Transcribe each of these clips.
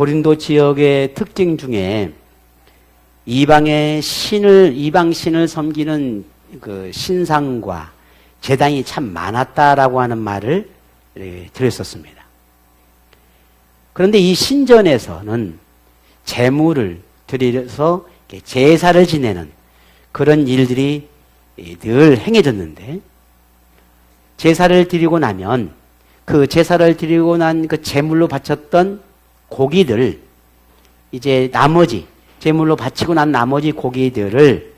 고린도 지역의 특징 중에 이방 신을 섬기는 그 신상과 제단이 참 많았다라고 하는 말을 들었었습니다. 그런데 이 신전에서는 제물을 드려서 제사를 지내는 그런 일들이 늘 행해졌는데, 제사를 드리고 나면 그 제사를 드리고 난 그 제물로 바쳤던 고기들, 이제 나머지 제물로 바치고 난 나머지 고기들을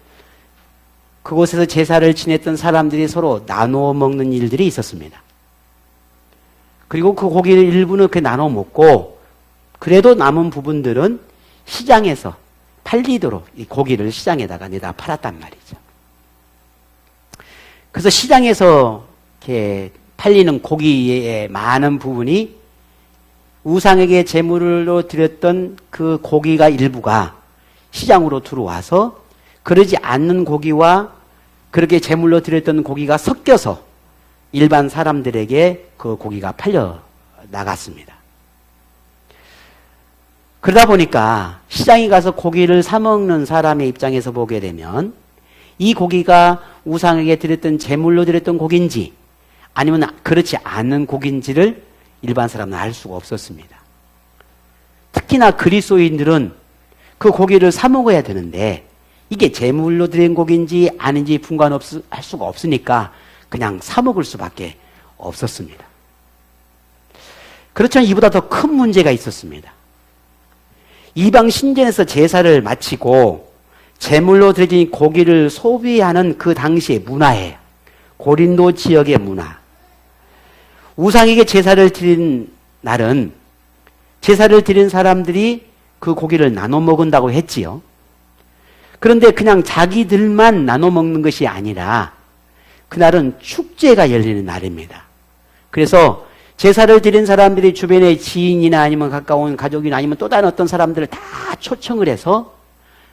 그곳에서 제사를 지냈던 사람들이 서로 나누어 먹는 일들이 있었습니다. 그리고 그 고기를 일부는 그렇게 나눠 먹고, 그래도 남은 부분들은 시장에서 팔리도록 이 고기를 시장에다가 내다 팔았단 말이죠. 그래서 시장에서 이렇게 팔리는 고기의 많은 부분이 우상에게 제물로 드렸던 그 고기가 일부가 시장으로 들어와서, 그러지 않는 고기와 그렇게 제물로 드렸던 고기가 섞여서 일반 사람들에게 그 고기가 팔려 나갔습니다. 그러다 보니까 시장에 가서 고기를 사 먹는 사람의 입장에서 보게 되면 이 고기가 우상에게 드렸던 제물로 드렸던 고기인지 아니면 그렇지 않은 고기인지를 일반 사람은 알 수가 없었습니다. 특히나 그리스도인들은 그 고기를 사 먹어야 되는데 이게 제물로 드린 고기인지 아닌지 할 수가 없으니까 그냥 사 먹을 수밖에 없었습니다. 그렇지만 이보다 더 큰 문제가 있었습니다. 이방 신전에서 제사를 마치고 제물로 드린 고기를 소비하는 그 당시의 문화예요. 고린도 지역의 문화. 우상에게 제사를 드린 날은 제사를 드린 사람들이 그 고기를 나눠 먹는다고 했지요. 그런데 그냥 자기들만 나눠 먹는 것이 아니라 그날은 축제가 열리는 날입니다. 그래서 제사를 드린 사람들이 주변의 지인이나 아니면 가까운 가족이나 아니면 또 다른 어떤 사람들을 다 초청을 해서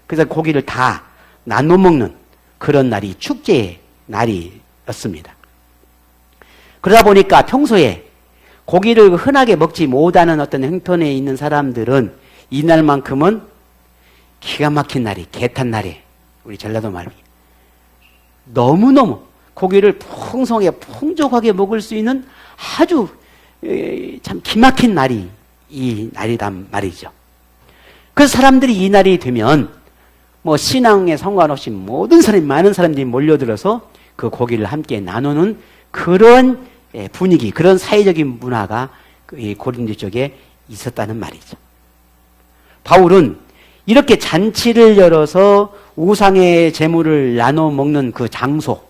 그래서 고기를 다 나눠 먹는 그런 날이 축제의 날이었습니다. 그러다 보니까 평소에 고기를 흔하게 먹지 못하는 어떤 형편에 있는 사람들은 이날만큼은 기가 막힌 날이, 개탄 날이, 우리 전라도 말로 너무너무 고기를 풍성하게 풍족하게 먹을 수 있는 아주 참 기막힌 날이 이 날이란 말이죠. 그래서 사람들이 이 날이 되면 뭐 신앙에 상관없이 모든 사람이, 많은 사람들이 몰려들어서 그 고기를 함께 나누는 그런 분위기, 그런 사회적인 문화가 이 고린도 쪽에 있었다는 말이죠. 바울은 이렇게 잔치를 열어서 우상의 제물을 나눠 먹는 그 장소,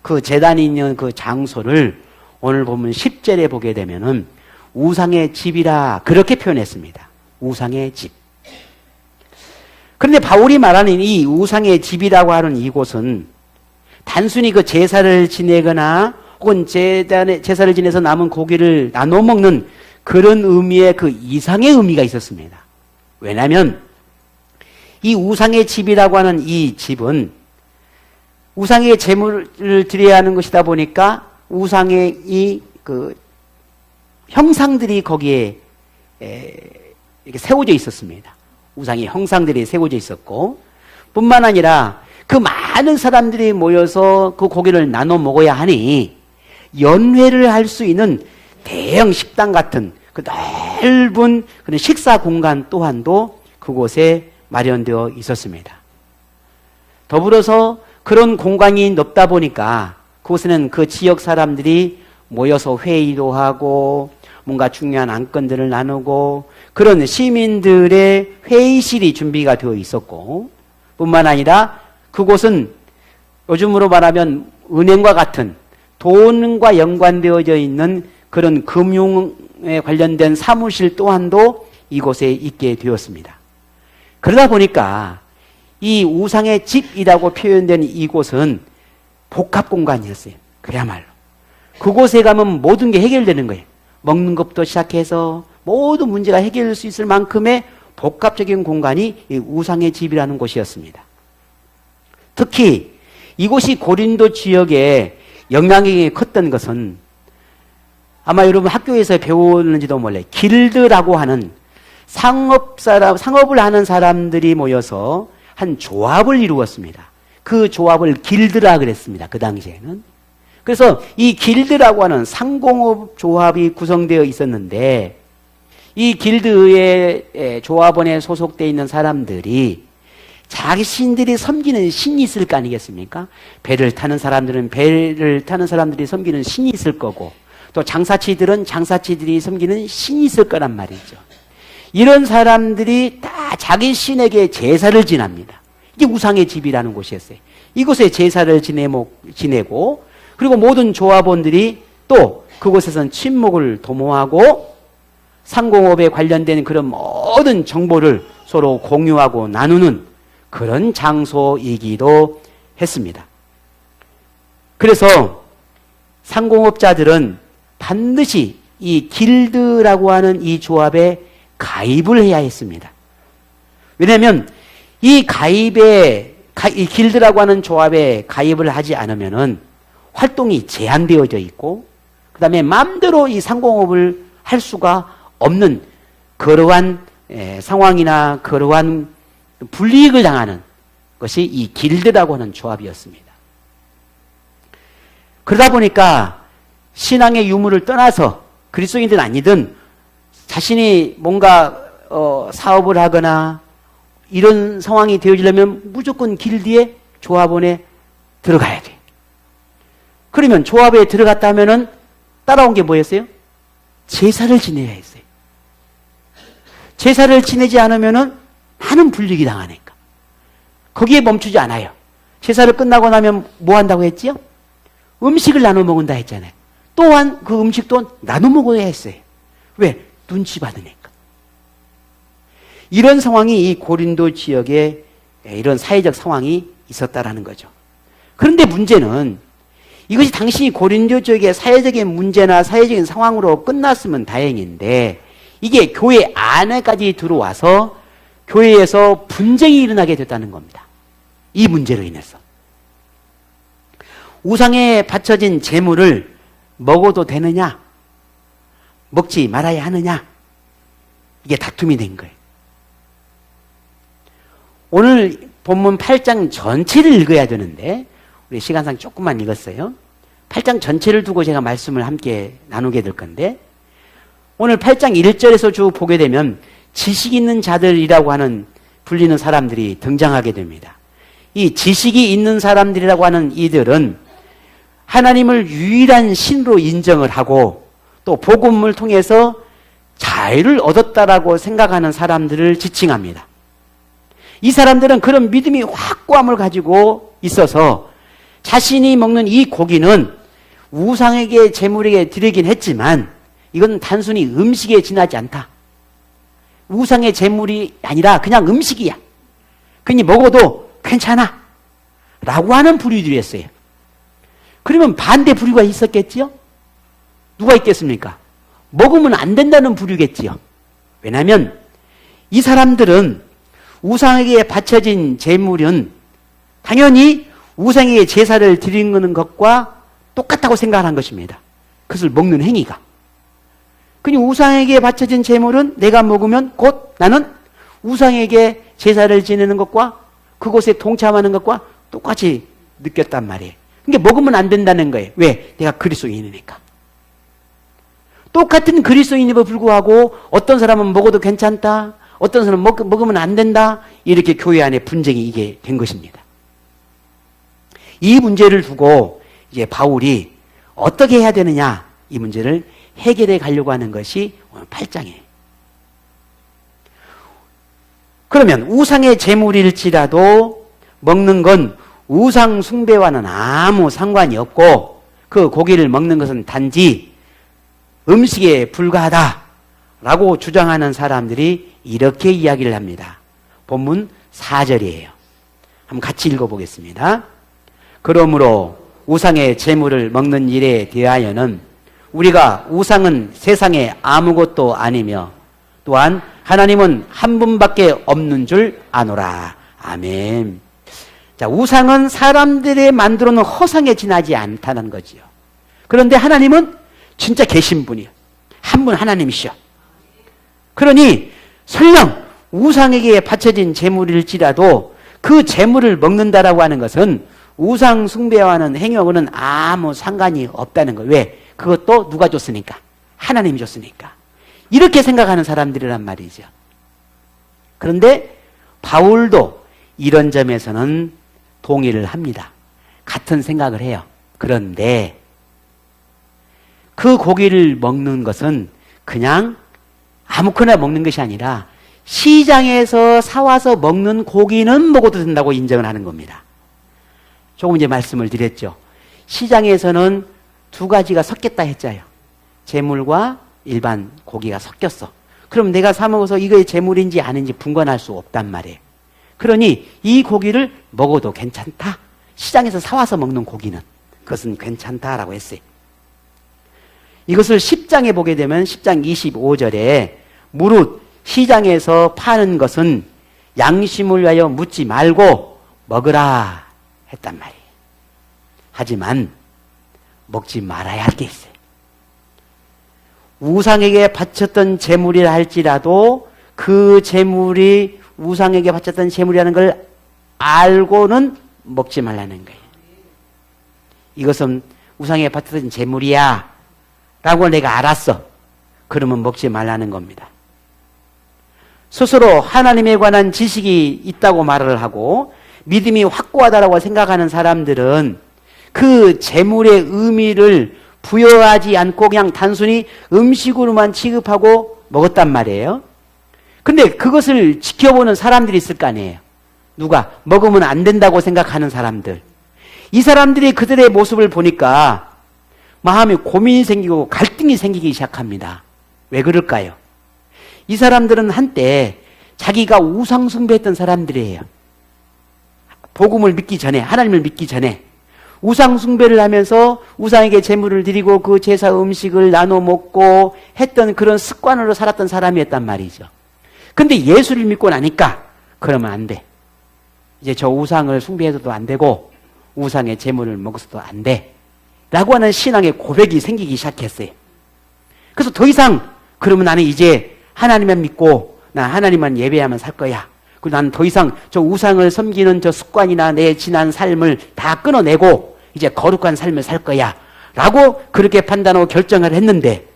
그 제단이 있는 그 장소를 오늘 보면 10절에 보게 되면은 우상의 집이라 그렇게 표현했습니다. 우상의 집. 그런데 바울이 말하는 이 우상의 집이라고 하는 이곳은 단순히 그 제사를 지내거나 혹은 제사를 지내서 남은 고기를 나눠 먹는 그런 의미의 그 이상의 의미가 있었습니다. 왜냐하면 이 우상의 집이라고 하는 이 집은 우상의 제물을 드려야 하는 것이다 보니까 우상의 이 그 형상들이 거기에 이렇게 세워져 있었습니다. 우상의 형상들이 세워져 있었고, 뿐만 아니라 그 많은 사람들이 모여서 그 고기를 나눠 먹어야 하니 연회를 할 수 있는 대형 식당 같은 그 넓은 그런 식사 공간 또한도 그곳에 마련되어 있었습니다. 더불어서 그런 공간이 넓다 보니까 그곳에는 그 지역 사람들이 모여서 회의도 하고 뭔가 중요한 안건들을 나누고 그런 시민들의 회의실이 준비가 되어 있었고, 뿐만 아니라 그곳은 요즘으로 말하면 은행과 같은 돈과 연관되어져 있는 그런 금융에 관련된 사무실 또한도 이곳에 있게 되었습니다. 그러다 보니까 이 우상의 집이라고 표현된 이곳은 복합 공간이었어요. 그야말로. 그곳에 가면 모든 게 해결되는 거예요. 먹는 것부터 시작해서 모든 문제가 해결될 수 있을 만큼의 복합적인 공간이 이 우상의 집이라는 곳이었습니다. 특히 이곳이 고린도 지역에 영향력이 컸던 것은 아마 여러분 학교에서 배우는지도 몰라요. 길드라고 하는 상업을 하는 사람들이 모여서 한 조합을 이루었습니다. 그 조합을 길드라 그랬습니다. 그 당시에는. 그래서 이 길드라고 하는 상공업 조합이 구성되어 있었는데 이 길드의 조합원에 소속되어 있는 사람들이 자신들이 섬기는 신이 있을 거 아니겠습니까? 배를 타는 사람들은 배를 타는 사람들이 섬기는 신이 있을 거고 또 장사치들은 장사치들이 섬기는 신이 있을 거란 말이죠. 이런 사람들이 다 자기 신에게 제사를 지납니다. 이게 우상의 집이라는 곳이었어요. 이곳에 제사를 지내고 그리고 모든 조합원들이 또 그곳에선 친목을 도모하고 상공업에 관련된 그런 모든 정보를 서로 공유하고 나누는 그런 장소이기도 했습니다. 그래서 상공업자들은 반드시 이 길드라고 하는 이 조합에 가입을 해야 했습니다. 왜냐하면 이 길드라고 하는 조합에 가입을 하지 않으면은 활동이 제한되어져 있고, 그 다음에 마음대로 이 상공업을 할 수가 없는 그러한 상황이나 그러한 불이익을 당하는 것이 이 길드라고 하는 조합이었습니다. 그러다 보니까 신앙의 유무를 떠나서 그리스도인든 아니든 자신이 뭔가 사업을 하거나 이런 상황이 되어지려면 무조건 길드의 조합원에 들어가야 돼. 그러면 조합에 들어갔다 하면은 따라온 게 뭐였어요? 제사를 지내야 했어요. 제사를 지내지 않으면은 많은 불이익이 당하니까. 거기에 멈추지 않아요. 제사를 끝나고 나면 뭐 한다고 했지요? 음식을 나눠 먹는다 했잖아요. 또한 그 음식도 나눠 먹어야 했어요. 왜? 눈치 받으니까. 이런 상황이 이 고린도 지역에 이런 사회적 상황이 있었다라는 거죠. 그런데 문제는 이것이 당시 고린도 지역의 사회적인 문제나 사회적인 상황으로 끝났으면 다행인데 이게 교회 안에까지 들어와서 교회에서 분쟁이 일어나게 됐다는 겁니다. 이 문제로 인해서. 우상에 바쳐진 제물을 먹어도 되느냐? 먹지 말아야 하느냐? 이게 다툼이 된 거예요. 오늘 본문 8장 전체를 읽어야 되는데 우리 시간상 조금만 읽었어요. 8장 전체를 두고 제가 말씀을 함께 나누게 될 건데 오늘 8장 1절에서 쭉 보게 되면 지식 있는 자들이라고 하는 불리는 사람들이 등장하게 됩니다. 이 지식이 있는 사람들이라고 하는 이들은 하나님을 유일한 신으로 인정을 하고 또 복음을 통해서 자유를 얻었다라고 생각하는 사람들을 지칭합니다. 이 사람들은 그런 믿음이 확고함을 가지고 있어서 자신이 먹는 이 고기는 우상에게 제물에게 드리긴 했지만 이건 단순히 음식에 지나지 않다. 우상의 제물이 아니라 그냥 음식이야. 그니 먹어도 괜찮아. 라고 하는 부류들이었어요. 그러면 반대 부류가 있었겠지요? 누가 있겠습니까? 먹으면 안 된다는 부류겠지요. 왜냐하면 이 사람들은 우상에게 바쳐진 제물은 당연히 우상에게 제사를 드리는 것과 똑같다고 생각하는 것입니다. 그것을 먹는 행위가. 그니 우상에게 바쳐진 제물은 내가 먹으면 곧 나는 우상에게 제사를 지내는 것과 그곳에 동참하는 것과 똑같이 느꼈단 말이에요. 그러니까 먹으면 안 된다는 거예요. 왜? 내가 그리스도인이니까. 똑같은 그리스도인임에도 불구하고 어떤 사람은 먹어도 괜찮다. 어떤 사람은 먹으면 안 된다. 이렇게 교회 안에 분쟁이 이게 된 것입니다. 이 문제를 두고 이제 바울이 어떻게 해야 되느냐 이 문제를 해결해 가려고 하는 것이 오늘 8장이에요. 그러면 우상의 제물일지라도 먹는 건 우상 숭배와는 아무 상관이 없고 그 고기를 먹는 것은 단지 음식에 불과하다라고 주장하는 사람들이 이렇게 이야기를 합니다. 본문 4절이에요. 한번 같이 읽어보겠습니다. 그러므로 우상의 제물을 먹는 일에 대하여는 우리가 우상은 세상에 아무것도 아니며 또한 하나님은 한 분밖에 없는 줄 아노라. 아멘. 자, 우상은 사람들이 만들어 놓은 허상에 지나지 않다는 거지요. 그런데 하나님은 진짜 계신 분이요. 한 분 하나님이시요. 그러니 설령 우상에게 바쳐진 제물일지라도 그 제물을 먹는다라고 하는 것은 우상 숭배와는 행위하고는 아무 상관이 없다는 거예요. 왜? 그것도 누가 줬으니까? 하나님이 줬으니까. 이렇게 생각하는 사람들이란 말이죠. 그런데 바울도 이런 점에서는 동의를 합니다. 같은 생각을 해요. 그런데 그 고기를 먹는 것은 그냥 아무거나 먹는 것이 아니라 시장에서 사와서 먹는 고기는 먹어도 된다고 인정을 하는 겁니다. 조금 이제 말씀을 드렸죠. 시장에서는 두 가지가 섞였다 했잖아요. 재물과 일반 고기가 섞였어. 그럼 내가 사 먹어서 이게 재물인지 아닌지 분간할 수 없단 말이에요. 그러니 이 고기를 먹어도 괜찮다. 시장에서 사와서 먹는 고기는 그것은 괜찮다라고 했어요. 이것을 10장에 보게 되면 10장 25절에 무릇 시장에서 파는 것은 양심을 위하여 묻지 말고 먹으라 했단 말이에요. 하지만 먹지 말아야 할 게 있어요. 우상에게 바쳤던 재물이라 할지라도 그 재물이 우상에게 바쳤던 재물이라는 걸 알고는 먹지 말라는 거예요. 이것은 우상에게 바쳤던 재물이야 라고 내가 알았어. 그러면 먹지 말라는 겁니다. 스스로 하나님에 관한 지식이 있다고 말을 하고 믿음이 확고하다고 생각하는 사람들은 그 재물의 의미를 부여하지 않고 그냥 단순히 음식으로만 취급하고 먹었단 말이에요. 근데 그것을 지켜보는 사람들이 있을 거 아니에요. 누가? 먹으면 안 된다고 생각하는 사람들. 이 사람들이 그들의 모습을 보니까 마음에 고민이 생기고 갈등이 생기기 시작합니다. 왜 그럴까요? 이 사람들은 한때 자기가 우상 숭배했던 사람들이에요. 복음을 믿기 전에, 하나님을 믿기 전에 우상 숭배를 하면서 우상에게 제물을 드리고 그 제사 음식을 나눠 먹고 했던 그런 습관으로 살았던 사람이었단 말이죠. 근데 예수를 믿고 나니까 그러면 안 돼. 이제 저 우상을 숭배해서도 안 되고 우상의 제물을 먹어서도 안 돼. 라고 하는 신앙의 고백이 생기기 시작했어요. 그래서 더 이상 그러면 나는 이제 하나님만 믿고 나 하나님만 예배하면 살 거야. 그리고 나는 더 이상 저 우상을 섬기는 저 습관이나 내 지난 삶을 다 끊어내고 이제 거룩한 삶을 살 거야. 라고 그렇게 판단하고 결정을 했는데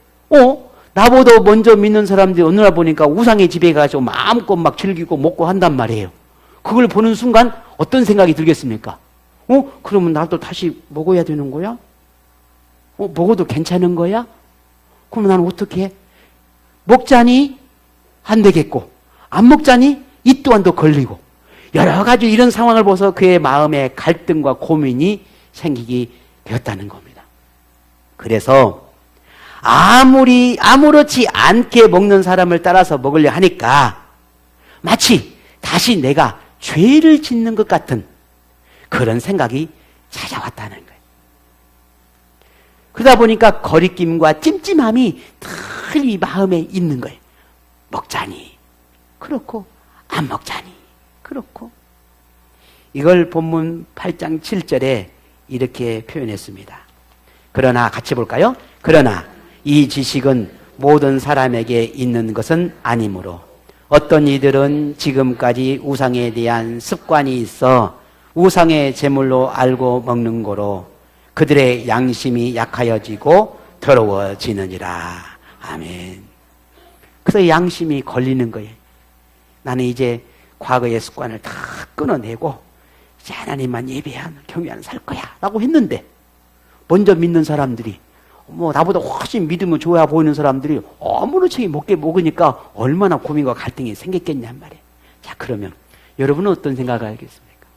나보다 먼저 믿는 사람들이 어느 날 보니까 우상의 집에 가서 마음껏 막 즐기고 먹고 한단 말이에요. 그걸 보는 순간 어떤 생각이 들겠습니까? 그러면 나도 다시 먹어야 되는 거야? 먹어도 괜찮은 거야? 그럼 나는 어떻게 해? 먹자니 안 되겠고 안 먹자니 이 또한 더 걸리고 여러 가지 이런 상황을 보서 그의 마음에 갈등과 고민이 생기게 되었다는 겁니다. 그래서 아무렇지 않게 먹는 사람을 따라서 먹으려 하니까 마치 다시 내가 죄를 짓는 것 같은 그런 생각이 찾아왔다는 거예요. 그러다 보니까 거리낌과 찜찜함이 늘 이 마음에 있는 거예요. 먹자니 그렇고 안 먹자니 그렇고. 이걸 본문 8장 7절에 이렇게 표현했습니다. 그러나 같이 볼까요? 그러나 이 지식은 모든 사람에게 있는 것은 아니므로 어떤 이들은 지금까지 우상에 대한 습관이 있어 우상의 제물로 알고 먹는 거로 그들의 양심이 약하여지고 더러워지느니라. 아멘. 그래서 양심이 걸리는 거예요. 나는 이제 과거의 습관을 다 끊어내고 이제 하나님만 예배하는 경외하는 살 거야 라고 했는데 먼저 믿는 사람들이 나보다 훨씬 믿음을 좋아 보이는 사람들이 아무렇지 않게 먹으니까 얼마나 고민과 갈등이 생겼겠냔 말이에요. 자, 그러면 여러분은 어떤 생각을 하겠습니까?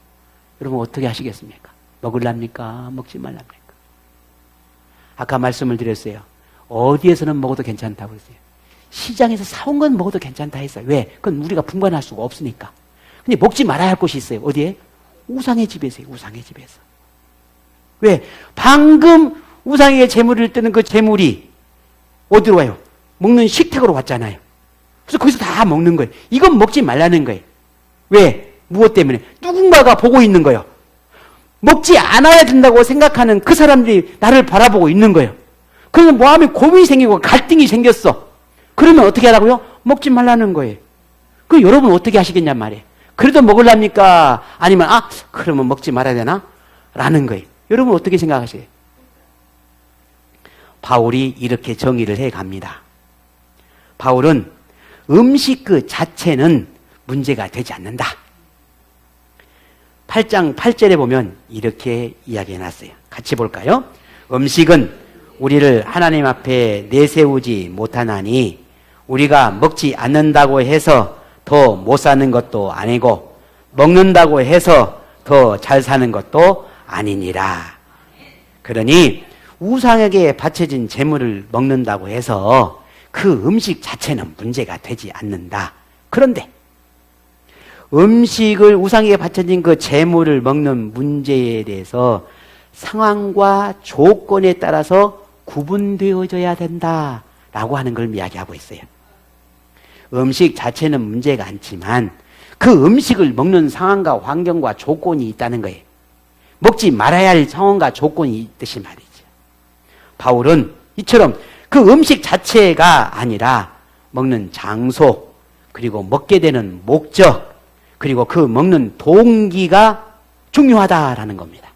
여러분 어떻게 하시겠습니까? 먹을랍니까? 먹지 말랍니까? 아까 말씀을 드렸어요. 어디에서는 먹어도 괜찮다고 했어요. 시장에서 사온 건 먹어도 괜찮다 했어요. 왜? 그건 우리가 분간할 수가 없으니까. 근데 먹지 말아야 할 곳이 있어요. 어디에? 우상의 집에서요. 우상의 집에서. 왜? 방금 우상에게 재물을 뜨는 그 재물이 어디로 와요? 먹는 식탁으로 왔잖아요. 그래서 거기서 다 먹는 거예요. 이건 먹지 말라는 거예요. 왜? 무엇 때문에? 누군가가 보고 있는 거예요. 먹지 않아야 된다고 생각하는 그 사람들이 나를 바라보고 있는 거예요. 그러면 마음에 고민이 생기고 갈등이 생겼어. 그러면 어떻게 하라고요? 먹지 말라는 거예요. 그 여러분 어떻게 하시겠냔 말이에요. 그래도 먹으랍니까? 아니면 그러면 먹지 말아야 되나? 라는 거예요. 여러분 어떻게 생각하세요? 바울이 이렇게 정의를 해 갑니다. 바울은 음식 그 자체는 문제가 되지 않는다. 8장 8절에 보면 이렇게 이야기해 놨어요. 같이 볼까요? 음식은 우리를 하나님 앞에 내세우지 못하나니 우리가 먹지 않는다고 해서 더 못 사는 것도 아니고 먹는다고 해서 더 잘 사는 것도 아니니라. 그러니 우상에게 바쳐진 재물을 먹는다고 해서 그 음식 자체는 문제가 되지 않는다. 그런데 음식을 우상에게 바쳐진 그 재물을 먹는 문제에 대해서 상황과 조건에 따라서 구분되어져야 된다라고 하는 걸 이야기하고 있어요. 음식 자체는 문제가 않지만 그 음식을 먹는 상황과 환경과 조건이 있다는 거예요. 먹지 말아야 할 상황과 조건이 있듯이 말이죠. 바울은 이처럼 그 음식 자체가 아니라 먹는 장소, 그리고 먹게 되는 목적, 그리고 그 먹는 동기가 중요하다라는 겁니다.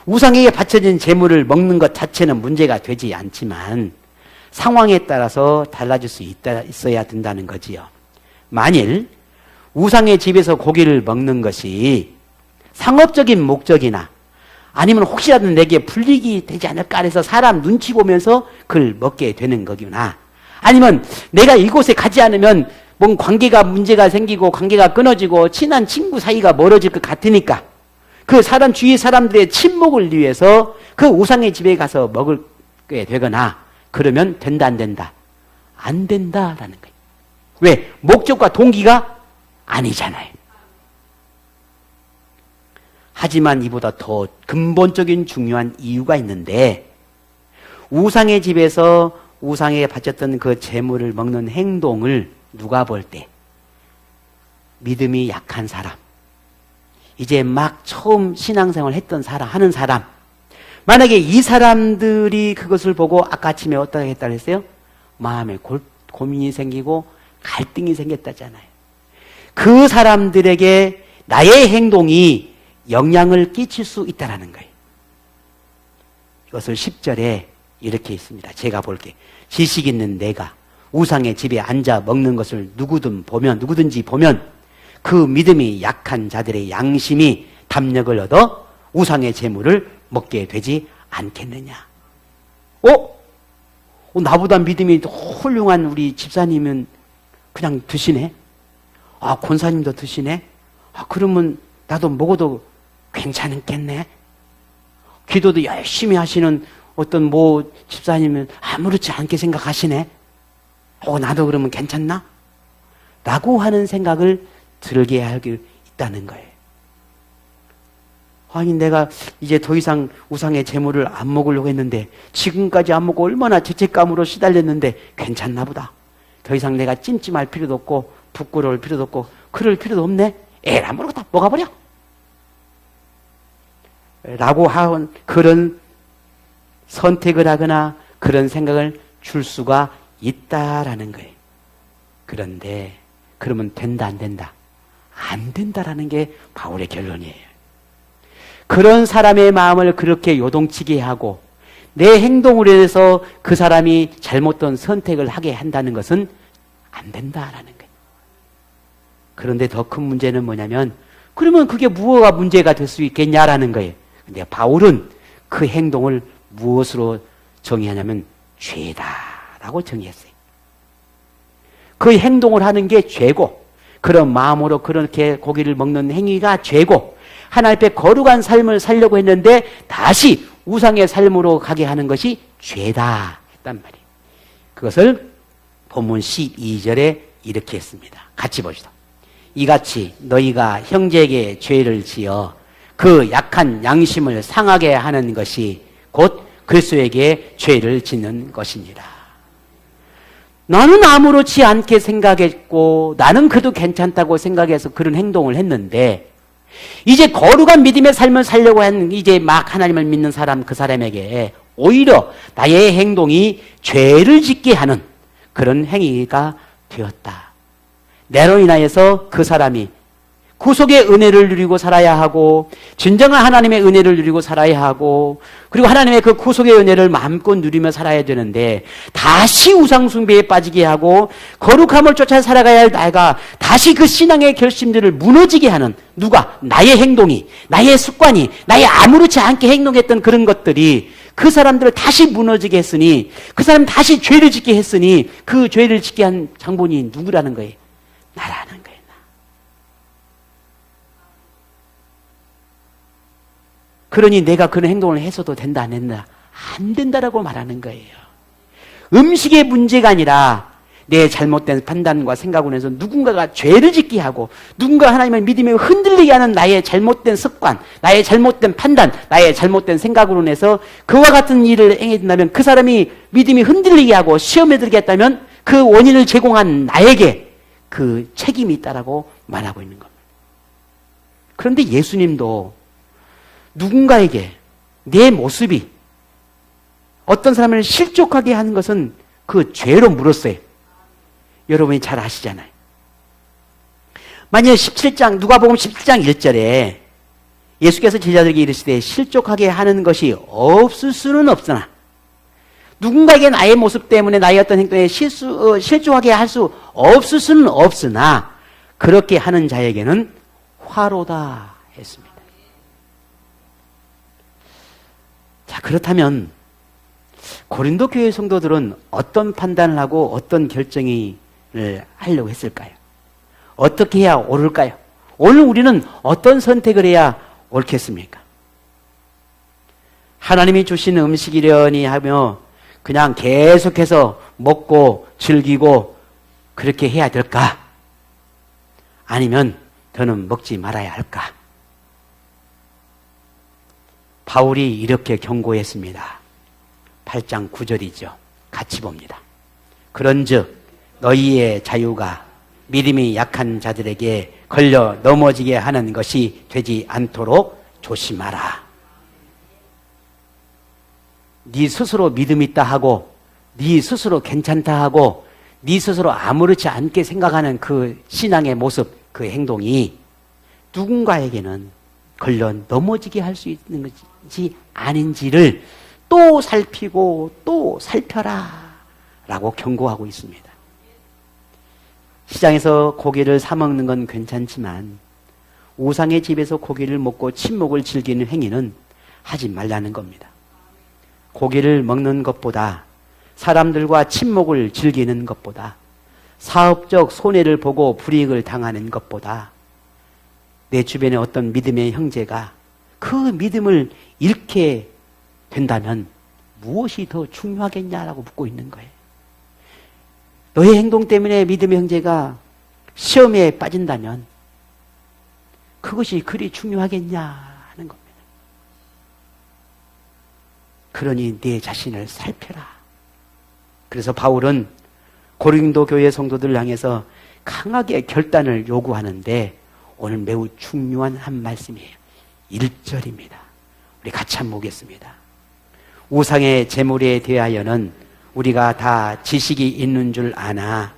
우상에게 바쳐진 재물을 먹는 것 자체는 문제가 되지 않지만 상황에 따라서 달라질 수 있어야 된다는 거지요. 만일 우상의 집에서 고기를 먹는 것이 상업적인 목적이나 아니면 혹시라도 내게 불이익이 되지 않을까 해서 사람 눈치 보면서 그걸 먹게 되는 거구나. 아니면 내가 이곳에 가지 않으면 뭔 관계가 문제가 생기고 관계가 끊어지고 친한 친구 사이가 멀어질 것 같으니까 그 사람 주위 사람들의 친목을 위해서 그 우상의 집에 가서 먹게 되거나 그러면 된다 안 된다? 안 된다라는 거예요. 왜? 목적과 동기가 아니잖아요. 하지만 이보다 더 근본적인 중요한 이유가 있는데 우상의 집에서 우상에 바쳤던 그 재물을 먹는 행동을 누가 볼 때 믿음이 약한 사람, 이제 막 처음 신앙생활 했던 사람, 하는 사람, 만약에 이 사람들이 그것을 보고 아까 아침에 어떻게 했다고 했어요? 마음에 고민이 생기고 갈등이 생겼다잖아요. 그 사람들에게 나의 행동이 영향을 끼칠 수 있다는 거예요. 이것을 10절에 이렇게 있습니다. 제가 볼게. 지식 있는 내가 우상의 집에 앉아 먹는 것을 누구든지 보면 그 믿음이 약한 자들의 양심이 담력을 얻어 우상의 재물을 먹게 되지 않겠느냐. 나보다 믿음이 훌륭한 우리 집사님은 그냥 드시네. 권사님도 드시네. 그러면 나도 먹어도 괜찮겠네. 기도도 열심히 하시는 어떤 집사님은 아무렇지 않게 생각하시네. 나도 그러면 괜찮나? 라고 하는 생각을 들게 하고 있다는 거예요. 아니 내가 이제 더 이상 우상의 재물을 안 먹으려고 했는데 지금까지 안 먹고 얼마나 죄책감으로 시달렸는데 괜찮나 보다. 더 이상 내가 찜찜할 필요도 없고 부끄러울 필요도 없고 그럴 필요도 없네. 안 모르겠다. 먹어버려. 라고 하는 그런 선택을 하거나 그런 생각을 줄 수가 있다라는 거예요. 그런데 그러면 된다 안 된다? 안 된다라는 게 바울의 결론이에요. 그런 사람의 마음을 그렇게 요동치게 하고 내 행동으로 해서 그 사람이 잘못된 선택을 하게 한다는 것은 안 된다라는 거예요. 그런데 더 큰 문제는 뭐냐면 그러면 그게 무엇가 문제가 될 수 있겠냐라는 거예요. 근데 바울은 그 행동을 무엇으로 정의하냐면 죄다라고 정의했어요. 그 행동을 하는 게 죄고 그런 마음으로 그렇게 고기를 먹는 행위가 죄고 하나님 앞에 거룩한 삶을 살려고 했는데 다시 우상의 삶으로 가게 하는 것이 죄다 했단 말이에요. 그것을 본문 12절에 이렇게 했습니다. 같이 봅시다. 이같이 너희가 형제에게 죄를 지어 그 약한 양심을 상하게 하는 것이 곧 그리스도에게 죄를 짓는 것이니라. 나는 아무렇지 않게 생각했고 나는 그래도 괜찮다고 생각해서 그런 행동을 했는데 이제 거룩한 믿음의 삶을 살려고 하는 이제 막 하나님을 믿는 사람 그 사람에게 오히려 나의 행동이 죄를 짓게 하는 그런 행위가 되었다. 내로 인하여서 그 사람이 구속의 은혜를 누리고 살아야 하고 진정한 하나님의 은혜를 누리고 살아야 하고 그리고 하나님의 그 구속의 은혜를 마음껏 누리며 살아야 되는데 다시 우상숭배에 빠지게 하고 거룩함을 쫓아 살아가야 할 나가 다시 그 신앙의 결심들을 무너지게 하는 누가? 나의 행동이, 나의 습관이, 나의 아무렇지 않게 행동했던 그런 것들이 그 사람들을 다시 무너지게 했으니 그 사람 다시 죄를 짓게 했으니 그 죄를 짓게 한 장본인이 누구라는 거예요? 나라는 거예요. 그러니 내가 그런 행동을 해서도 된다 안 된다? 안 된다라고 말하는 거예요. 음식의 문제가 아니라 내 잘못된 판단과 생각으로 해서 누군가가 죄를 짓게 하고 누군가 하나님의 믿음에 흔들리게 하는 나의 잘못된 습관, 나의 잘못된 판단, 나의 잘못된 생각으로 해서 그와 같은 일을 행해진다면 그 사람이 믿음이 흔들리게 하고 시험에 들게 했다면 그 원인을 제공한 나에게 그 책임이 있다라고 말하고 있는 겁니다. 그런데 예수님도 누군가에게 내 모습이 어떤 사람을 실족하게 하는 것은 그 죄로 물었어요. 여러분이 잘 아시잖아요. 만약 17장 누가복음 17장 1절에 예수께서 제자들에게 이르시되 실족하게 하는 것이 없을 수는 없으나 누군가에게 나의 모습 때문에 나의 어떤 행동에 실족하게 할 수 없을 수는 없으나 그렇게 하는 자에게는 화로다 했습니다. 자, 그렇다면 고린도 교회 성도들은 어떤 판단을 하고 어떤 결정을 하려고 했을까요? 어떻게 해야 옳을까요? 오늘 우리는 어떤 선택을 해야 옳겠습니까? 하나님이 주신 음식이려니 하며 그냥 계속해서 먹고 즐기고 그렇게 해야 될까? 아니면 저는 먹지 말아야 할까? 바울이 이렇게 경고했습니다. 8장 9절이죠. 같이 봅니다. 그런즉 너희의 자유가 믿음이 약한 자들에게 걸려 넘어지게 하는 것이 되지 않도록 조심하라. 네 스스로 믿음 있다 하고 네 스스로 괜찮다 하고 네 스스로 아무렇지 않게 생각하는 그 신앙의 모습, 그 행동이 누군가에게는 걸려 넘어지게 할 수 있는 것이 아닌지를 또 살피고 또 살펴라 라고 경고하고 있습니다. 시장에서 고기를 사 먹는 건 괜찮지만 우상의 집에서 고기를 먹고 친목을 즐기는 행위는 하지 말라는 겁니다. 고기를 먹는 것보다 사람들과 친목을 즐기는 것보다 사업적 손해를 보고 불이익을 당하는 것보다 내 주변에 어떤 믿음의 형제가 그 믿음을 잃게 된다면 무엇이 더 중요하겠냐라고 묻고 있는 거예요. 너의 행동 때문에 믿음의 형제가 시험에 빠진다면 그것이 그리 중요하겠냐 하는 겁니다. 그러니 네 자신을 살펴라. 그래서 바울은 고린도 교회 성도들을 향해서 강하게 결단을 요구하는데 오늘 매우 중요한 한 말씀이에요. 1절입니다. 우리 같이 한번 보겠습니다. 우상의 제물에 대하여는 우리가 다 지식이 있는 줄 아나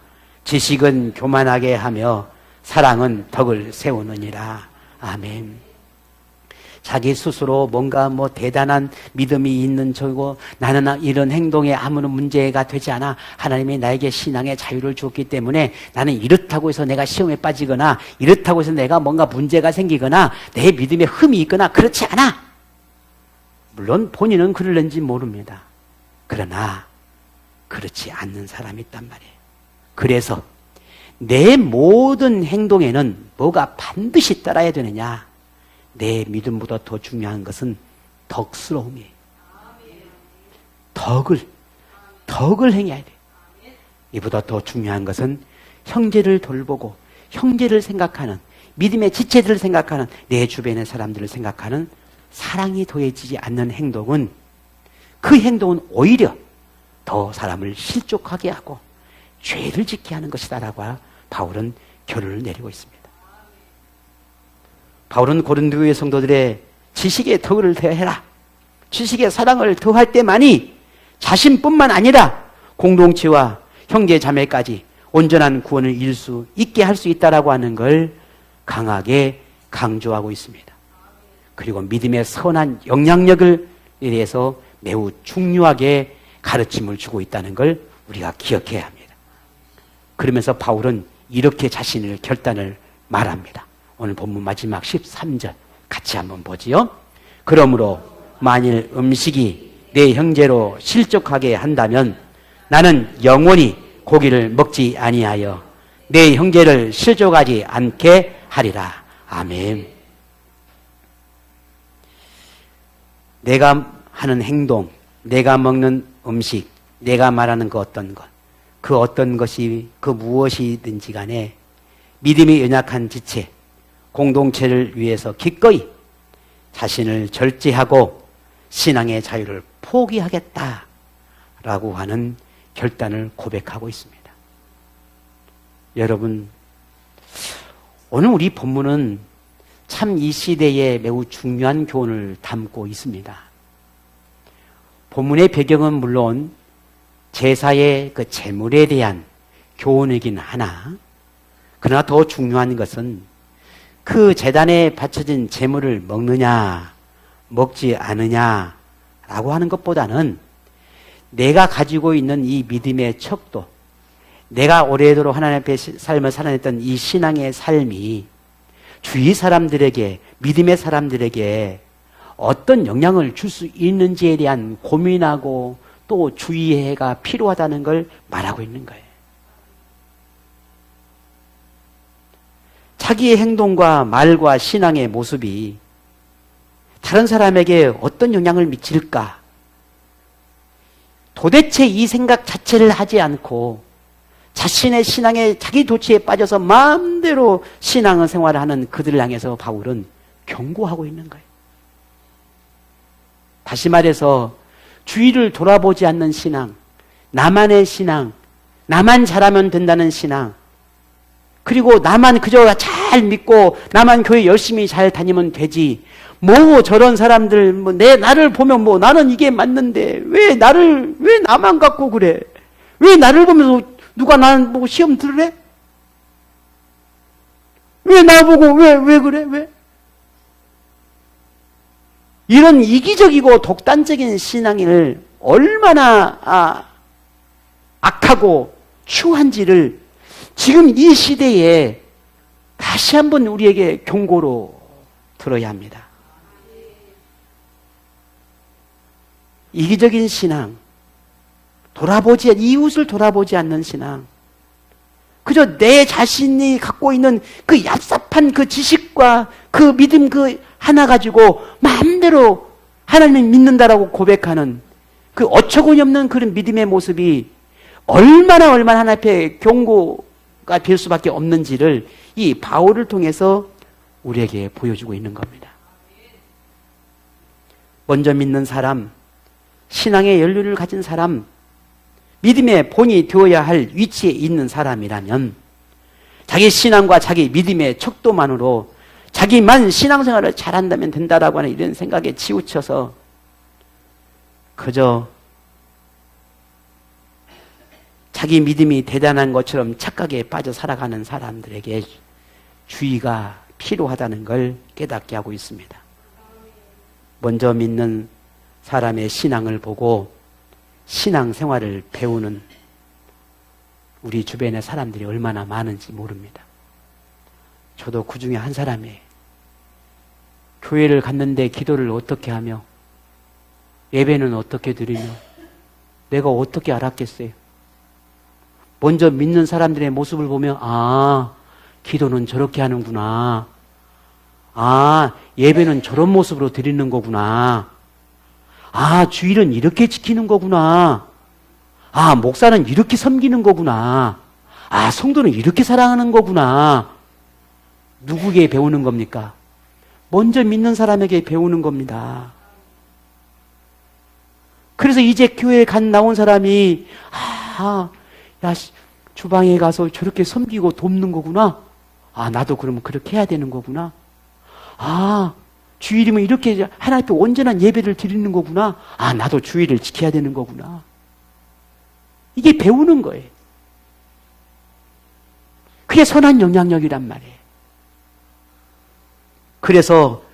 지식은 교만하게 하며 사랑은 덕을 세우느니라. 아멘. 자기 스스로 뭔가 대단한 믿음이 있는 저고 나는 이런 행동에 아무런 문제가 되지 않아. 하나님이 나에게 신앙의 자유를 주었기 때문에 나는 이렇다고 해서 내가 시험에 빠지거나 이렇다고 해서 내가 뭔가 문제가 생기거나 내 믿음에 흠이 있거나 그렇지 않아. 물론 본인은 그럴는지 모릅니다. 그러나 그렇지 않는 사람이 있단 말이에요. 그래서 내 모든 행동에는 뭐가 반드시 따라야 되느냐? 내 믿음보다 더 중요한 것은 덕스러움이에요. 덕을 행해야 돼요. 이보다 더 중요한 것은 형제를 돌보고 형제를 생각하는 믿음의 지체들을 생각하는 내 주변의 사람들을 생각하는 사랑이 더해지지 않는 행동은 그 행동은 오히려 더 사람을 실족하게 하고 죄를 짓게 하는 것이다라고 바울은 결론을 내리고 있습니다. 바울은 고린도 교회 성도들의 지식의 덕을 더해라. 지식의 사랑을 더할 때만이 자신뿐만 아니라 공동체와 형제 자매까지 온전한 구원을 이룰 수 있게 할 수 있다라고 하는 걸 강하게 강조하고 있습니다. 그리고 믿음의 선한 영향력을 대해서 매우 중요하게 가르침을 주고 있다는 걸 우리가 기억해야 합니다. 그러면서 바울은 이렇게 자신의 결단을 말합니다. 오늘 본문 마지막 13절 같이 한번 보지요. 그러므로 만일 음식이 내 형제로 실족하게 한다면 나는 영원히 고기를 먹지 아니하여 내 형제를 실족하지 않게 하리라. 아멘. 내가 하는 행동, 내가 먹는 음식, 내가 말하는 그 어떤 것, 그 어떤 것이 그 무엇이든지 간에 믿음이 연약한 지체, 공동체를 위해서 기꺼이 자신을 절제하고 신앙의 자유를 포기하겠다라고 하는 결단을 고백하고 있습니다. 여러분, 오늘 우리 본문은 참 이 시대에 매우 중요한 교훈을 담고 있습니다. 본문의 배경은 물론 제사의 그 제물에 대한 교훈이긴 하나, 그러나 더 중요한 것은 그 제단에 바쳐진 제물을 먹느냐, 먹지 않느냐라고 하는 것보다는 내가 가지고 있는 이 믿음의 척도, 내가 오래도록 하나님 앞에 삶을 살아냈던 이 신앙의 삶이 주위 사람들에게, 믿음의 사람들에게 어떤 영향을 줄 수 있는지에 대한 고민하고 또 주의해가 필요하다는 걸 말하고 있는 거예요. 자기의 행동과 말과 신앙의 모습이 다른 사람에게 어떤 영향을 미칠까? 도대체 이 생각 자체를 하지 않고 자신의 신앙의 자기 도취에 빠져서 마음대로 신앙을 생활하는 그들을 향해서 바울은 경고하고 있는 거예요. 다시 말해서 주위를 돌아보지 않는 신앙, 나만의 신앙, 나만 잘하면 된다는 신앙, 그리고 나만 그저 잘 믿고 나만 교회 열심히 잘 다니면 되지, 뭐 저런 사람들 나를 보면 나는 이게 맞는데 왜 나만 갖고 그래? 왜 나를 보면서 누가 나를 보고 시험 들으래? 왜 나보고 왜 그래? 왜? 이런 이기적이고 독단적인 신앙을 얼마나 악하고 추한지를 지금 이 시대에 다시 한번 우리에게 경고로 들어야 합니다. 이기적인 신앙, 이웃을 돌아보지 않는 신앙, 그저 내 자신이 갖고 있는 그 얍삽한 그 지식과 그 믿음 그 하나 가지고 마음대로 하나님을 믿는다라고 고백하는 그 어처구니 없는 그런 믿음의 모습이 얼마나 하나님 앞에 경고가 될 수밖에 없는지를 이 바울을 통해서 우리에게 보여주고 있는 겁니다. 먼저 믿는 사람, 신앙의 연륜을 가진 사람, 믿음의 본이 되어야 할 위치에 있는 사람이라면 자기 신앙과 자기 믿음의 척도만으로 자기만 신앙생활을 잘한다면 된다라고 하는 이런 생각에 치우쳐서 그저 자기 믿음이 대단한 것처럼 착각에 빠져 살아가는 사람들에게 주의가 필요하다는 걸 깨닫게 하고 있습니다. 먼저 믿는 사람의 신앙을 보고 신앙생활을 배우는 우리 주변의 사람들이 얼마나 많은지 모릅니다. 저도 그 중에 한 사람이에요. 교회를 갔는데 기도를 어떻게 하며 예배는 어떻게 드리며 내가 어떻게 알았겠어요? 먼저 믿는 사람들의 모습을 보면 기도는 저렇게 하는구나. 예배는 저런 모습으로 드리는 거구나. 주일은 이렇게 지키는 거구나. 목사는 이렇게 섬기는 거구나. 성도는 이렇게 사랑하는 거구나. 누구에게 배우는 겁니까? 먼저 믿는 사람에게 배우는 겁니다. 그래서 이제 교회에 나온 사람이 주방에 가서 저렇게 섬기고 돕는 거구나. 나도 그러면 그렇게 해야 되는 거구나. 주일이면 이렇게 하나님 앞에 온전한 예배를 드리는 거구나. 나도 주일을 지켜야 되는 거구나. 이게 배우는 거예요. 그게 선한 영향력이란 말이에요. 그래서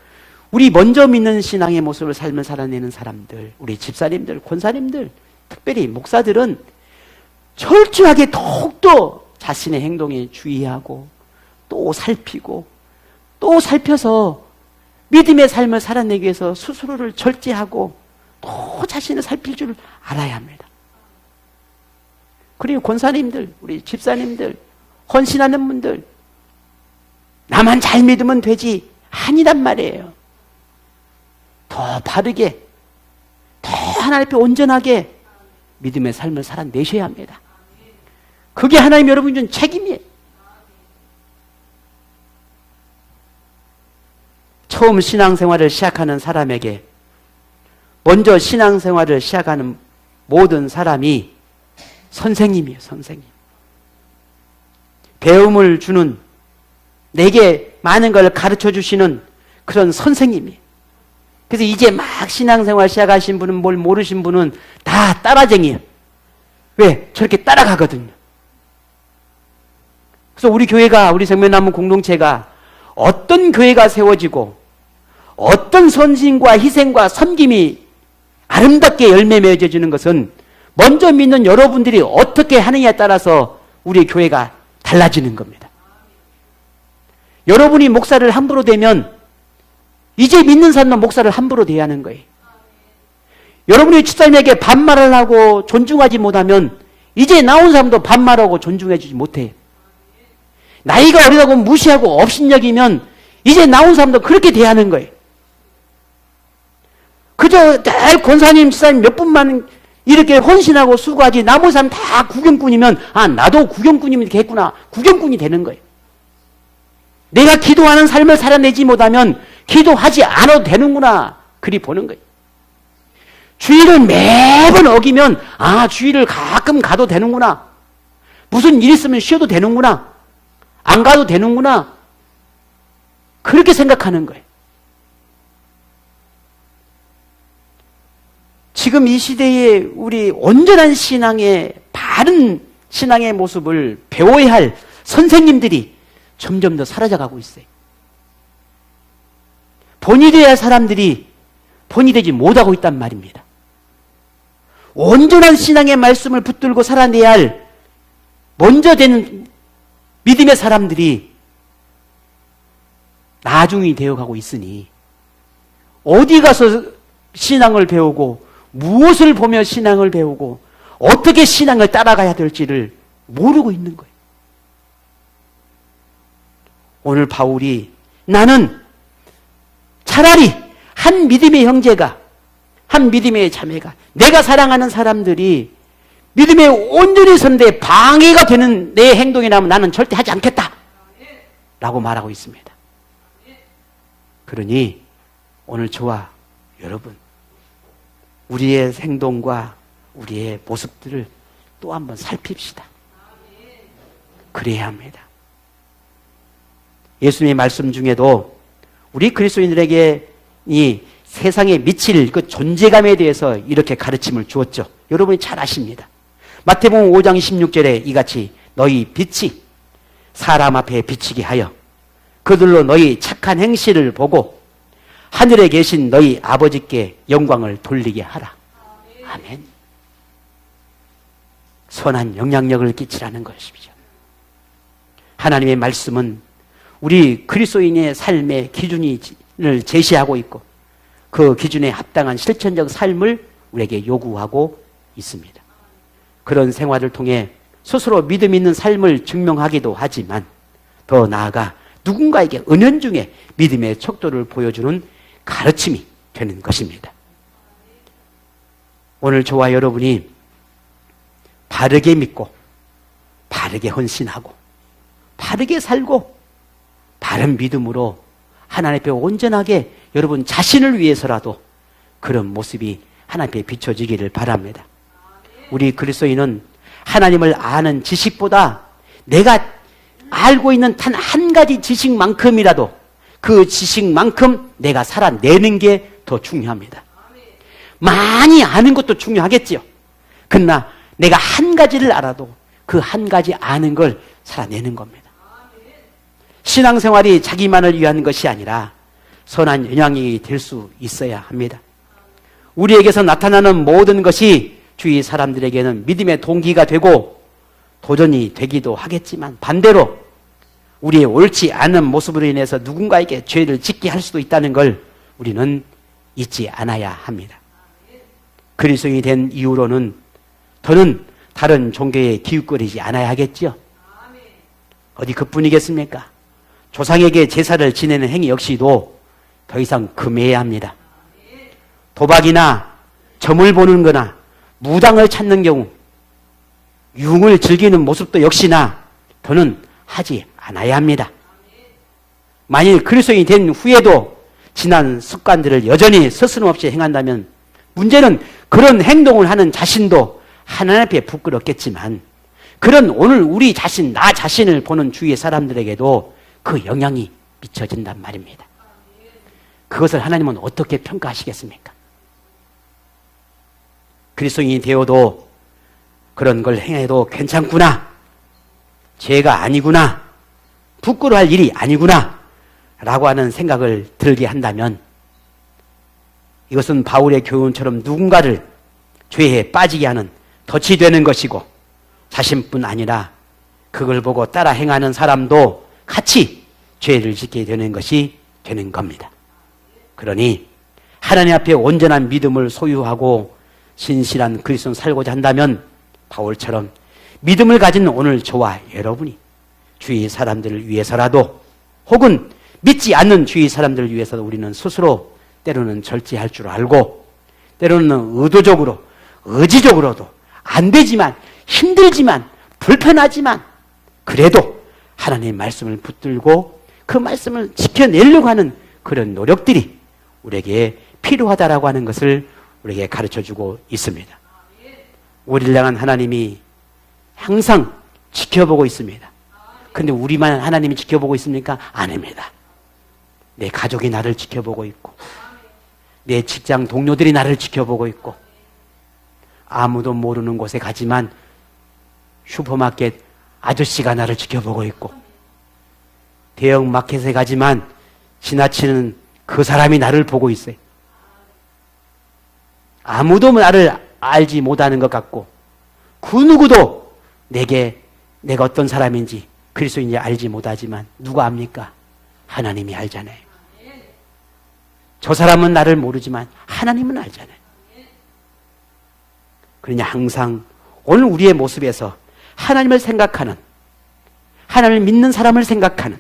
우리 먼저 믿는 신앙의 모습을 삶을 살아내는 사람들, 우리 집사님들, 권사님들, 특별히 목사들은 철저하게 더욱더 자신의 행동에 주의하고 또 살피고 또 살펴서 믿음의 삶을 살아내기 위해서 스스로를 절제하고 또 자신을 살필 줄 알아야 합니다. 그리고 권사님들, 우리 집사님들, 헌신하는 분들, 나만 잘 믿으면 되지 아니란 말이에요. 더 바르게, 더 하나님 앞에 온전하게 믿음의 삶을 살아내셔야 합니다. 그게 하나님 여러분이 준 책임이에요. 처음 신앙생활을 시작하는 사람에게 먼저 신앙생활을 시작하는 모든 사람이 선생님이에요. 선생님. 배움을 주는, 내게 많은 걸 가르쳐 주시는 그런 선생님이에요. 그래서 이제 막 신앙생활 시작하신 분은, 뭘 모르신 분은 다 따라쟁이에요. 왜? 저렇게 따라가거든요. 그래서 우리 교회가, 우리 생명나무 공동체가 어떤 교회가 세워지고 어떤 선진과 희생과 섬김이 아름답게 열매 맺어지는 것은 먼저 믿는 여러분들이 어떻게 하느냐에 따라서 우리 교회가 달라지는 겁니다. 여러분이 목사를 함부로 대면 이제 믿는 사람은 목사를 함부로 대해야 하는 거예요. 여러분이 집사님에게 반말을 하고 존중하지 못하면 이제 나온 사람도 반말하고 존중해 주지 못해요. 나이가 어리다고 무시하고 업신여기면 이제 나온 사람도 그렇게 대하는 거예요. 그저 권사님, 집사님 몇 분만 이렇게 헌신하고 수고하지 나머지 사람 다 구경꾼이면 아, 나도 구경꾼이면 이렇게 했구나. 구경꾼이 되는 거예요. 내가 기도하는 삶을 살아내지 못하면 기도하지 않아도 되는구나. 그리 보는 거예요. 주일을 매번 어기면 아, 주일을 가끔 가도 되는구나. 무슨 일 있으면 쉬어도 되는구나. 안 가도 되는구나. 그렇게 생각하는 거예요. 지금 이 시대에 우리 온전한 신앙의, 바른 신앙의 모습을 배워야 할 선생님들이 점점 더 사라져가고 있어요. 본이 되어야 할 사람들이 본이 되지 못하고 있단 말입니다. 온전한 신앙의 말씀을 붙들고 살아내야 할 먼저 되는 믿음의 사람들이 나중이 되어가고 있으니 어디 가서 신앙을 배우고 무엇을 보며 신앙을 배우고 어떻게 신앙을 따라가야 될지를 모르고 있는 거예요. 오늘 바울이 나는 차라리 한 믿음의 형제가, 한 믿음의 자매가, 내가 사랑하는 사람들이 믿음에 온전히 선데 방해가 되는 내 행동이라면 나는 절대 하지 않겠다 라고 말하고 있습니다. 그러니 오늘 저와 여러분, 우리의 행동과 우리의 모습들을 또 한번 살핍시다. 그래야 합니다. 예수님의 말씀 중에도 우리 그리스도인들에게 이 세상에 미칠 그 존재감에 대해서 이렇게 가르침을 주었죠. 여러분이 잘 아십니다. 마태복음 5장 16절에 이같이 너희 빛이 사람 앞에 비치게 하여 그들로 너희 착한 행실을 보고 하늘에 계신 너희 아버지께 영광을 돌리게 하라. 아멘. 선한 영향력을 끼치라는 것이죠. 하나님의 말씀은 우리 그리스도인의 삶의 기준을 제시하고 있고 그 기준에 합당한 실천적 삶을 우리에게 요구하고 있습니다. 그런 생활을 통해 스스로 믿음 있는 삶을 증명하기도 하지만 더 나아가 누군가에게 은연중에 믿음의 척도를 보여주는 가르침이 되는 것입니다. 오늘 저와 여러분이 바르게 믿고 바르게 헌신하고 바르게 살고 바른 믿음으로 하나님 앞에 온전하게 여러분 자신을 위해서라도 그런 모습이 하나님 앞에 비춰지기를 바랍니다. 우리 그리스도인은 하나님을 아는 지식보다 내가 알고 있는 단 한 가지 지식만큼이라도 그 지식만큼 내가 살아내는 게 더 중요합니다. 많이 아는 것도 중요하겠지요. 그러나 내가 한 가지를 알아도 그 한 가지 아는 걸 살아내는 겁니다. 신앙생활이 자기만을 위한 것이 아니라 선한 영향이 될 수 있어야 합니다. 우리에게서 나타나는 모든 것이 주위 사람들에게는 믿음의 동기가 되고 도전이 되기도 하겠지만 반대로 우리의 옳지 않은 모습으로 인해서 누군가에게 죄를 짓게 할 수도 있다는 걸 우리는 잊지 않아야 합니다. 그리스도인이 된 이후로는 더는 다른 종교에 기웃거리지 않아야 하겠지요. 어디 그뿐이겠습니까? 조상에게 제사를 지내는 행위 역시도 더 이상 금해야 합니다. 도박이나 점을 보는 거나 무당을 찾는 경우 유흥을 즐기는 모습도 역시나 더는 하지 않아야 합니다. 만일 그리스도인이 된 후에도 지난 습관들을 여전히 서슴없이 행한다면 문제는 그런 행동을 하는 자신도 하나님 앞에 부끄럽겠지만 그런 오늘 우리 자신, 나 자신을 보는 주위의 사람들에게도 그 영향이 미쳐진단 말입니다. 그것을 하나님은 어떻게 평가하시겠습니까? 그리스도인이 되어도 그런 걸 행해도 괜찮구나, 죄가 아니구나, 부끄러워할 일이 아니구나 라고 하는 생각을 들게 한다면 이것은 바울의 교훈처럼 누군가를 죄에 빠지게 하는 덫이 되는 것이고 자신뿐 아니라 그걸 보고 따라 행하는 사람도 같이 죄를 짓게 되는 것이 되는 겁니다. 그러니 하나님 앞에 온전한 믿음을 소유하고 신실한 그리스도를 살고자 한다면 바울처럼 믿음을 가진 오늘 저와 여러분이 주위 사람들을 위해서라도 혹은 믿지 않는 주위 사람들을 위해서도 우리는 스스로 때로는 절제할 줄 알고 때로는 의도적으로 의지적으로도 안 되지만 힘들지만 불편하지만 그래도 하나님의 말씀을 붙들고 그 말씀을 지켜내려고 하는 그런 노력들이 우리에게 필요하다라고 하는 것을 우리에게 가르쳐주고 있습니다. 우리를 향한 하나님이 항상 지켜보고 있습니다. 그런데 우리만 하나님이 지켜보고 있습니까? 아닙니다. 내 가족이 나를 지켜보고 있고 내 직장 동료들이 나를 지켜보고 있고 아무도 모르는 곳에 가지만 슈퍼마켓 아저씨가 나를 지켜보고 있고 대형 마켓에 가지만 지나치는 그 사람이 나를 보고 있어요. 아무도 나를 알지 못하는 것 같고 그 누구도 내가 어떤 사람인지 그리스도인지 알지 못하지만 누가 압니까? 하나님이 알잖아요. 저 사람은 나를 모르지만 하나님은 알잖아요. 그러니 항상 오늘 우리의 모습에서 하나님을 생각하는, 하나님을 믿는 사람을 생각하는,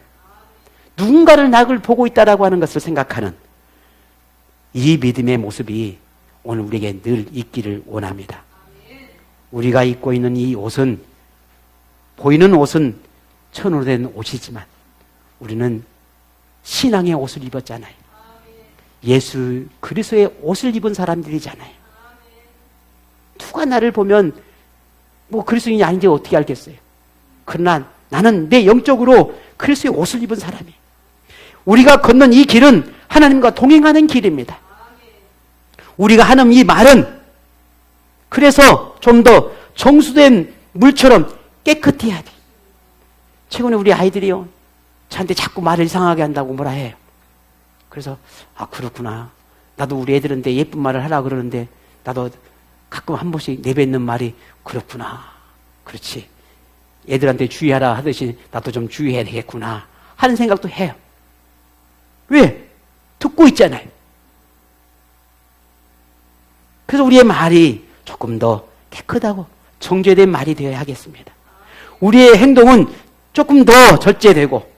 누군가를 나를 보고 있다라고 하는 것을 생각하는 이 믿음의 모습이 오늘 우리에게 늘 있기를 원합니다. 우리가 입고 있는 이 옷은, 보이는 옷은 천으로 된 옷이지만 우리는 신앙의 옷을 입었잖아요. 예수 그리스도의 옷을 입은 사람들이잖아요. 누가 나를 보면 뭐 그리스도인이 아닌지 어떻게 알겠어요? 그러나 나는 내 영적으로 그리스도의 옷을 입은 사람이에요. 우리가 걷는 이 길은 하나님과 동행하는 길입니다. 우리가 하는 이 말은 그래서 좀 더 정수된 물처럼 깨끗해야 돼. 최근에 우리 아이들이요, 저한테 자꾸 말을 이상하게 한다고 뭐라 해요. 그래서 그렇구나. 나도 우리 애들한테 예쁜 말을 하라 그러는데 나도 가끔 한 번씩 내뱉는 말이 그렇구나. 그렇지. 애들한테 주의하라 하듯이 나도 좀 주의해야 되겠구나 하는 생각도 해요. 왜? 듣고 있잖아요. 그래서 우리의 말이 조금 더 깨끗하고 정죄된 말이 되어야 하겠습니다. 우리의 행동은 조금 더 절제되고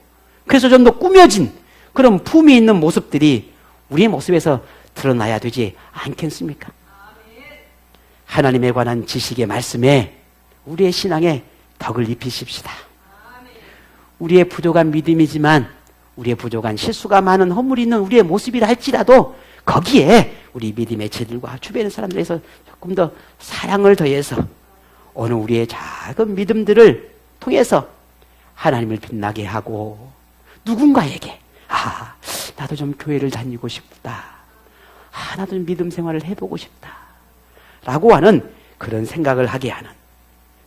그래서 좀 더 꾸며진 그런 품이 있는 모습들이 우리의 모습에서 드러나야 되지 않겠습니까? 하나님에 관한 지식의 말씀에 우리의 신앙에 덕을 입히십시다. 우리의 부족한 믿음이지만 우리의 부족한 실수가 많은 허물이 있는 우리의 모습이라 할지라도 거기에 우리 믿음의 제들과 주변의 사람들에서 조금 더 사랑을 더해서 오늘 우리의 작은 믿음들을 통해서 하나님을 빛나게 하고 누군가에게 나도 좀 교회를 다니고 싶다. 나도 좀 믿음 생활을 해보고 싶다. 라고 하는 그런 생각을 하게 하는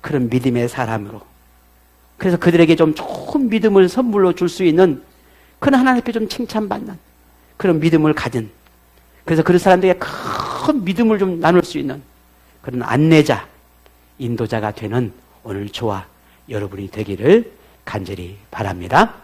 그런 믿음의 사람으로 그래서 그들에게 좀 좋은 믿음을 선물로 줄 수 있는 그런 하나님께 좀 칭찬받는 그런 믿음을 가진, 그래서 그 사람들에게 큰 믿음을 좀 나눌 수 있는 그런 안내자, 인도자가 되는 오늘 저와 여러분이 되기를 간절히 바랍니다.